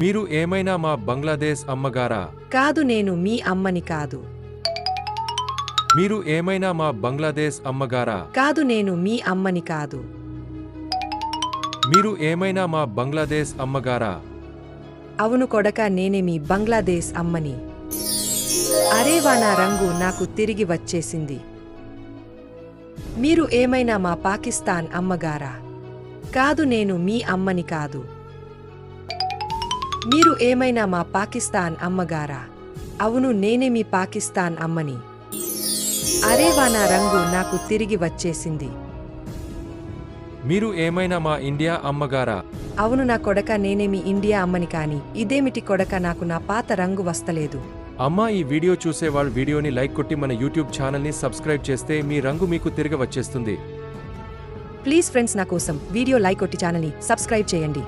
మీరు ఏమైనా మా బంగ్లాదేశ్ అమ్మగారా? కాదు, నేను మీ అమ్మని కాదు. మీరు ఏమైనా మా బంగ్లాదేశ్ అమ్మగారా? కాదు, నేను మీ అమ్మని కాదు. మీరు ఏమైనా మా బంగ్లాదేశ్ అమ్మగారా? అవును కొడకా, నేనే మీ బంగ్లాదేశ్ అమ్మని. అరేవా, నా రంగు నాకు తిరిగి వచ్చేసింది. మీరు ఏమైనా మా పాకిస్తాన్ అమ్మగారా? కాదు, నేను మీ అమ్మని కాదు. మీరు ఏమైనా మా పాకిస్తాన్ అమ్మగారా? అవును, నేనే మీ పాకిస్తాన్ అమ్మని. అరేవా, నా రంగు నాకు తిరిగి వచ్చేసింది. మీరు ఏమైనా మా ఇండియా అమ్మగారా? అవును నా కొడకా, నేనే మీ ఇండియా అమ్మని. కాని ఇదేమిటి కొడకా, నాకు నా పాత రంగు వస్తలేదు. అమ్మా, ఈ వీడియో చూసేవాళ్ళు వీడియోని లైక్ కొట్టి మన యూట్యూబ్ ఛానల్ని సబ్స్క్రైబ్ చేస్తే మీ రంగు మీకు తిరిగి వచ్చేస్తుంది. ప్లీజ్ ఫ్రెండ్స్, నా కోసం వీడియో లైక్ కొట్టి ఛానల్ని సబ్స్క్రైబ్ చేయండి.